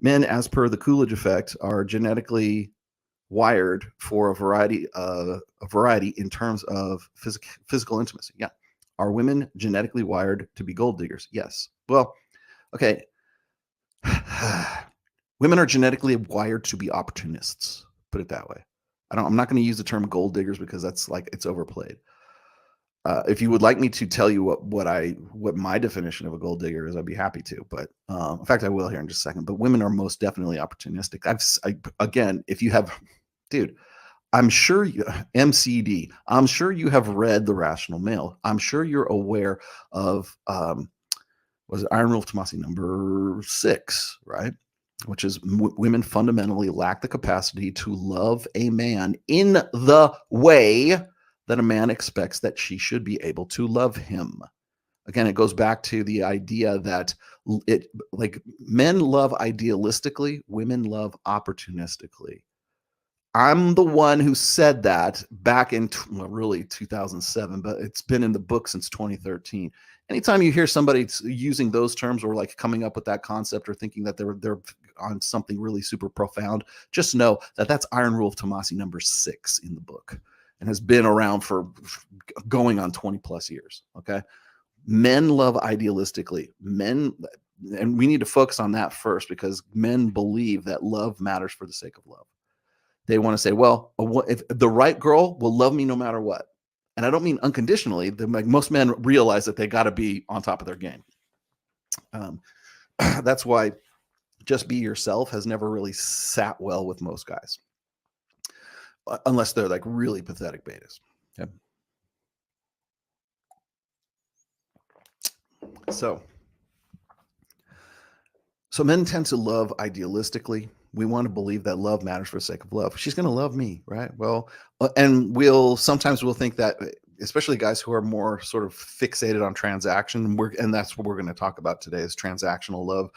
Men, as per the Coolidge effect, are genetically wired for a variety in terms of physical intimacy. Yeah. Are women genetically wired to be gold diggers? Yes. Well, okay. Women are genetically wired to be opportunists. Put it that way. I'm not going to use the term gold diggers because that's like it's overplayed. If you would like me to tell you what my definition of a gold digger is, I'd be happy to. But in fact, I will here in just a second. But women are most definitely opportunistic. Again, if you have, dude, I'm sure you, MCD. I'm sure you have read The Rational Male. I'm sure you're aware of was it Iron Rule of Tomassi number 6, right? Which is women fundamentally lack the capacity to love a man in the way that a man expects that she should be able to love him. Again, it goes back to the idea that it like men love idealistically, women love opportunistically. I'm the one who said that back in really 2007, but it's been in the book since 2013. Anytime you hear somebody using those terms or like coming up with that concept or thinking that they're on something really super profound, just know that that's Iron Rule of Tomassi number 6 in the book and has been around for going on 20 plus years. Okay. Men love idealistically. And we need to focus on that first because men believe that love matters for the sake of love. They want to say, well, if the right girl will love me no matter what. And I don't mean unconditionally. Most men realize that they got to be on top of their game. That's why just be yourself has never really sat well with most guys, unless they're like really pathetic betas. Okay. So men tend to love idealistically. We want to believe that love matters for the sake of love. She's going to love me, right? Well, and we'll think that, especially guys who are more sort of fixated on transaction, and that's what we're going to talk about today is transactional love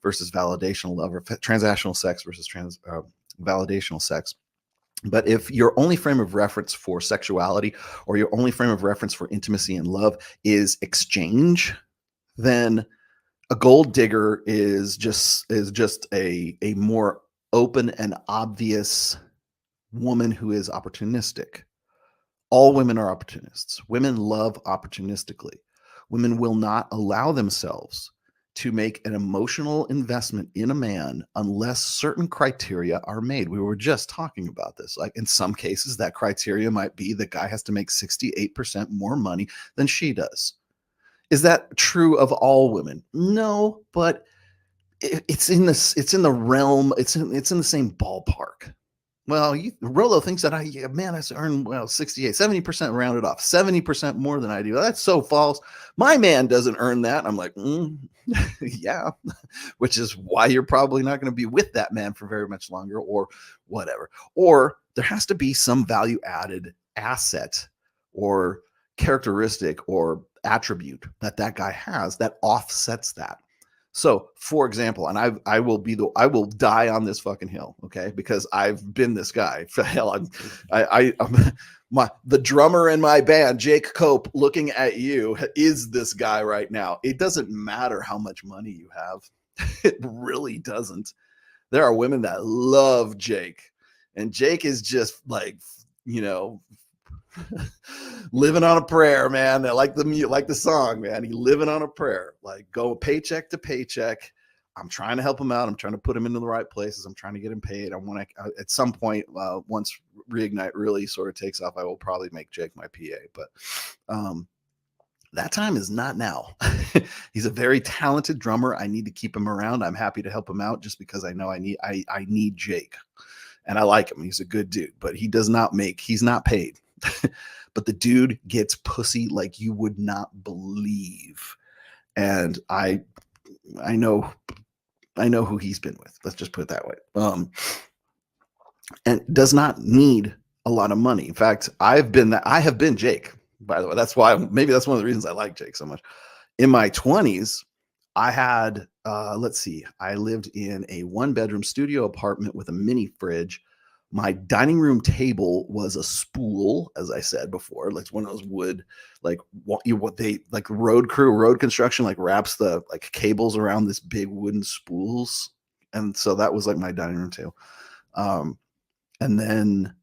versus validational love, or transactional sex versus validational sex. But if your only frame of reference for sexuality or your only frame of reference for intimacy and love is exchange, then a gold digger is just a more open and obvious woman who is opportunistic. All women are opportunists. Women love opportunistically. Women will not allow themselves to make an emotional investment in a man unless certain criteria are made. We were just talking about this. Like in some cases, that criteria might be the guy has to make 68% more money than she does. Is that true of all women? No, but it's in the realm. It's in the same ballpark. Well, Rollo thinks that I earn 68, 70% rounded off, 70% more than I do. That's so false. My man doesn't earn that. I'm like, yeah, which is why you're probably not going to be with that man for very much longer or whatever. Or there has to be some value added asset or characteristic or attribute that guy has that offsets that. So, for example, and I will die on this fucking hill, okay? Because I've been this guy. For hell, I'm the drummer in my band, Jake Cope, looking at you, is this guy right now. It doesn't matter how much money you have. It really doesn't. There are women that love Jake, and Jake is just like, living on a prayer, man. I like the song, man. He living on a prayer, like go paycheck to paycheck. I'm trying to help him out. I'm trying to put him into the right places. I'm trying to get him paid. I want to, at some point, once Reignite really sort of takes off, I will probably make Jake my PA. But that time is not now. He's a very talented drummer. I need to keep him around. I'm happy to help him out just because I know I need Jake, and I like him. He's a good dude, but he's not paid. But the dude gets pussy like you would not believe. And I know who he's been with. Let's just put it that way. And does not need a lot of money. In fact, I have been Jake, by the way. That's why maybe that's one of the reasons I like Jake so much. In my 20s, I had I lived in a 1-bedroom studio apartment with a mini fridge. My dining room table was a spool, as I said before, like one of those wood, like what they like road construction, like wraps the like cables around this big wooden spools. And so that was like my dining room table. Um, and then,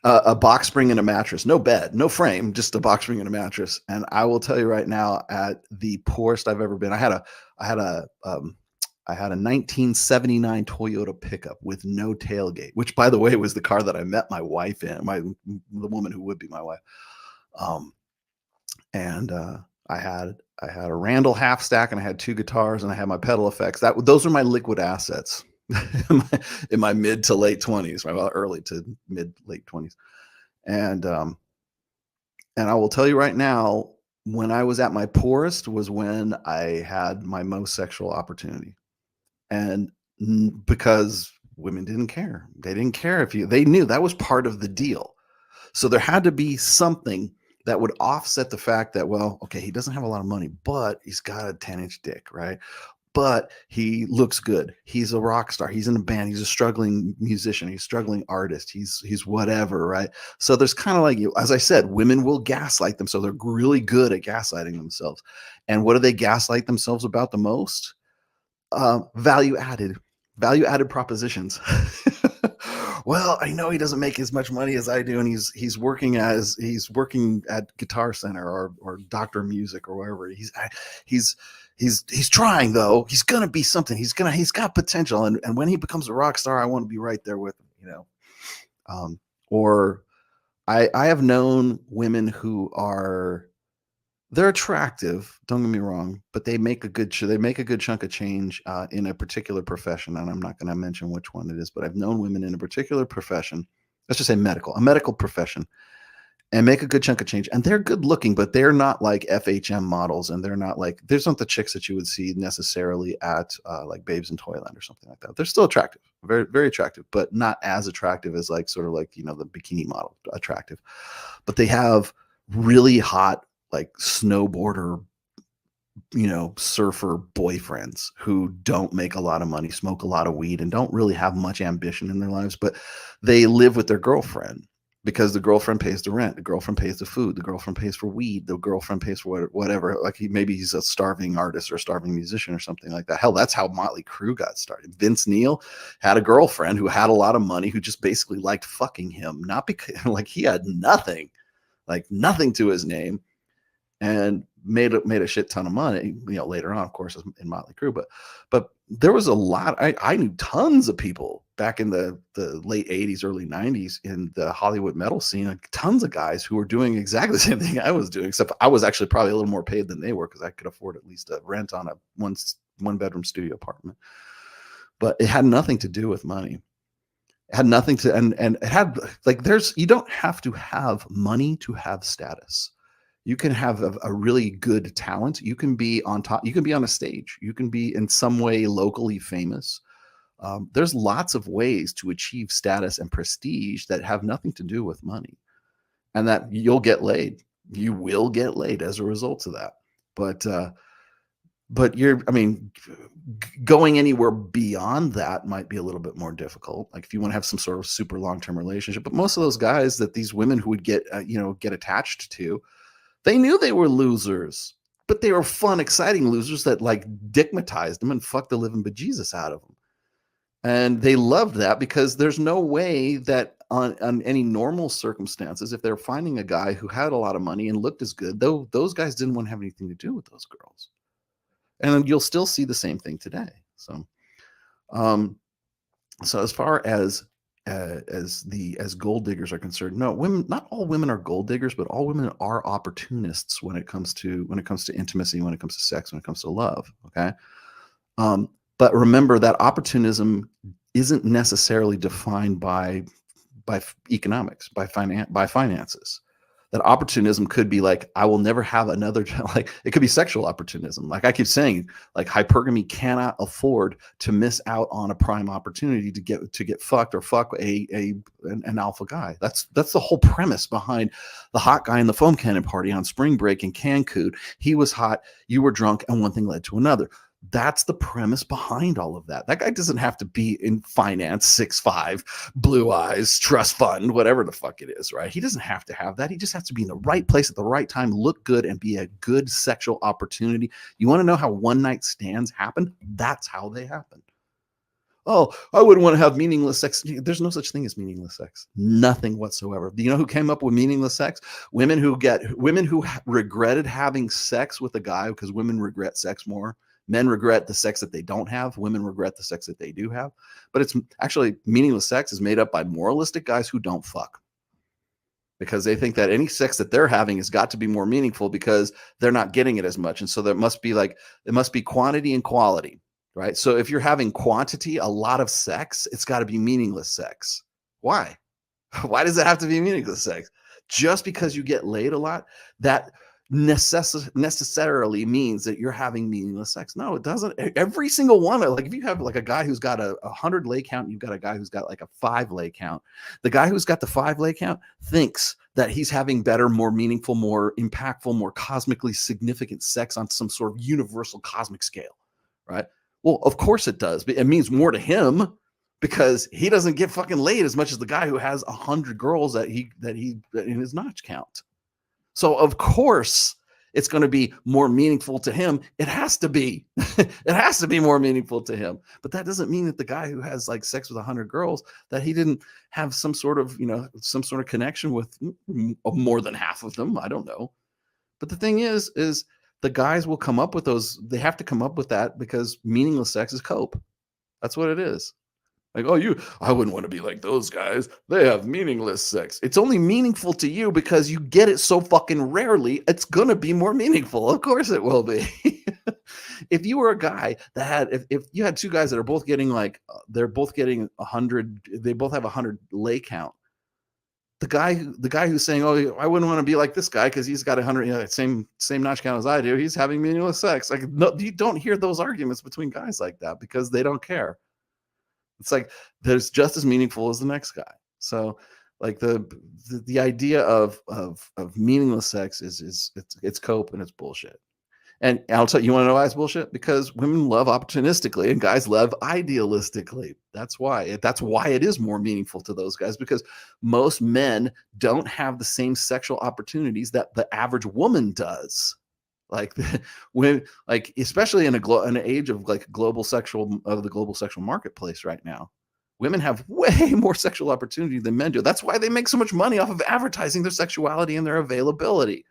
a box spring and a mattress, no bed, no frame, just a box spring and a mattress. And I will tell you right now, at the poorest I've ever been, I had a 1979 Toyota pickup with no tailgate, which, by the way, was the car that I met my wife in, the woman who would be my wife. Um, and I had a Randall half stack, and I had 2 guitars, and I had my pedal effects. Those are my liquid assets in my mid to late 20s, well, early to mid late 20s. And I will tell you right now, when I was at my poorest was when I had my most sexual opportunity. And because women didn't care. They didn't care they knew that was part of the deal. So there had to be something that would offset the fact that, well, okay, he doesn't have a lot of money, but he's got a 10-inch dick, right? But he looks good. He's a rock star. He's in a band. He's a struggling musician. He's a struggling artist. He's whatever, right? So there's kind of like, as I said, women will gaslight them. So they're really good at gaslighting themselves. And what do they gaslight themselves about the most? Value added propositions. Well, I know he doesn't make as much money as I do, and he's working at Guitar Center or Doctor Music or wherever. He's trying, though. He's gonna be something. He's got potential, and when he becomes a rock star, I want to be right there with him. Or I have known women who they're attractive, don't get me wrong, but they make a good chunk of change in a particular profession, and I'm not going to mention which one it is, but I've known women in a particular profession, let's just say a medical profession, and make a good chunk of change, and they're good looking, but they're not like FHM models, and they're not the chicks that you would see necessarily at like Babes in Toyland or something like that. They're still attractive, very, very attractive, but not as attractive as the bikini model attractive. But they have really hot, like, snowboarder, surfer boyfriends who don't make a lot of money, smoke a lot of weed, and don't really have much ambition in their lives, but they live with their girlfriend because the girlfriend pays the rent, the girlfriend pays the food, the girlfriend pays for weed, the girlfriend pays for whatever. Like, maybe he's a starving artist or a starving musician or something like that. Hell, that's how Motley Crue got started. Vince Neil had a girlfriend who had a lot of money, who just basically liked fucking him, not because he had nothing to his name, and made a shit ton of money, later on, of course, in Motley Crue. But there was a lot. I knew tons of people back in the late 80s, early 90s in the Hollywood metal scene, like tons of guys who were doing exactly the same thing I was doing, except I was actually probably a little more paid than they were because I could afford at least a rent on a one bedroom studio apartment. But it had nothing to do with money. It had nothing to, and it had, like, you don't have to have money to have status. You can have a really good talent. You can be on top. You can be on a stage. You can be in some way locally famous. There's lots of ways to achieve status and prestige that have nothing to do with money, and that you'll get laid. You will get laid as a result of that. But going anywhere beyond that might be a little bit more difficult. Like, if you want to have some sort of super long-term relationship, but most of those guys that these women who would get attached to, they knew they were losers, but they were fun, exciting losers that, like, dickmatized them and fucked the living bejesus out of them. And they loved that because there's no way that on any normal circumstances, if they're finding a guy who had a lot of money and looked as good, though, those guys didn't want to have anything to do with those girls. And you'll still see the same thing today. So, so as far as gold diggers are concerned, no, not all women are gold diggers, but all women are opportunists when it comes to intimacy, when it comes to sex, when it comes to love. Okay. But remember that opportunism isn't necessarily defined by economics, by finances. That opportunism could be like, I will never have another, like, it could be sexual opportunism. Like I keep saying, like, hypergamy cannot afford to miss out on a prime opportunity to get fucked or fuck an alpha guy. That's the whole premise behind the hot guy in the foam cannon party on spring break in Cancun. He was hot, you were drunk, and one thing led to another. That's the premise behind all of that. That guy doesn't have to be in finance, 6'5", blue eyes, trust fund, whatever the fuck it is, right? He doesn't have to have that. He just has to be in the right place at the right time, look good, and be a good sexual opportunity. You want to know how one night stands happen? That's how they happen. Oh, I wouldn't want to have meaningless sex. There's no such thing as meaningless sex. Nothing whatsoever. Do you know who came up with meaningless sex? Women who regretted having sex with a guy, because women regret sex more. Men regret the sex that they don't have. Women regret the sex that they do have. But it's actually, meaningless sex is made up by moralistic guys who don't fuck, because they think that any sex that they're having has got to be more meaningful because they're not getting it as much. And so there must be quantity and quality. Right. So if you're having quantity, a lot of sex, it's got to be meaningless sex. Why? Why does it have to be meaningless sex? Just because you get laid a lot, that necessarily means that you're having meaningless sex. No, it doesn't. Every single one, like if you have like a guy who's got a 100 lay count, you've got a guy who's got like a 5 lay count. The guy who's got the 5 lay count thinks that he's having better, more meaningful, more impactful, more cosmically significant sex on some sort of universal cosmic scale. Right. Well, of course it does, but it means more to him because he doesn't get fucking laid as much as the guy who has 100 girls that he in his notch count. So of course it's going to be more meaningful to him. It has to be. It has to be more meaningful to him. But that doesn't mean that the guy who has like sex with 100 girls, that he didn't have some sort of connection with more than half of them. I don't know. But the thing is the guys will come up with those. They have to come up with that because meaningless sex is cope. That's what it is. Like, I wouldn't want to be like those guys. They have meaningless sex. It's only meaningful to you because you get it so fucking rarely. It's going to be more meaningful. Of course it will be. If you were a guy that had, if you had 2 guys that are both getting they're both getting 100, they both have 100 lay count. The guy who's saying, "Oh, I wouldn't want to be like this guy because he's got 100, same notch count as I do. He's having meaningless sex." Like, no, you don't hear those arguments between guys like that because they don't care. It's like there's just as meaningful as the next guy. So, like the idea of meaningless sex is it's cope and it's bullshit. And I'll tell you, you want to know why it's bullshit? Because women love opportunistically and guys love idealistically. That's why it is more meaningful to those guys, because most men don't have the same sexual opportunities that the average woman does. Like especially in an age of the global sexual marketplace right now, women have way more sexual opportunity than men do. That's why they make so much money off of advertising their sexuality and their availability.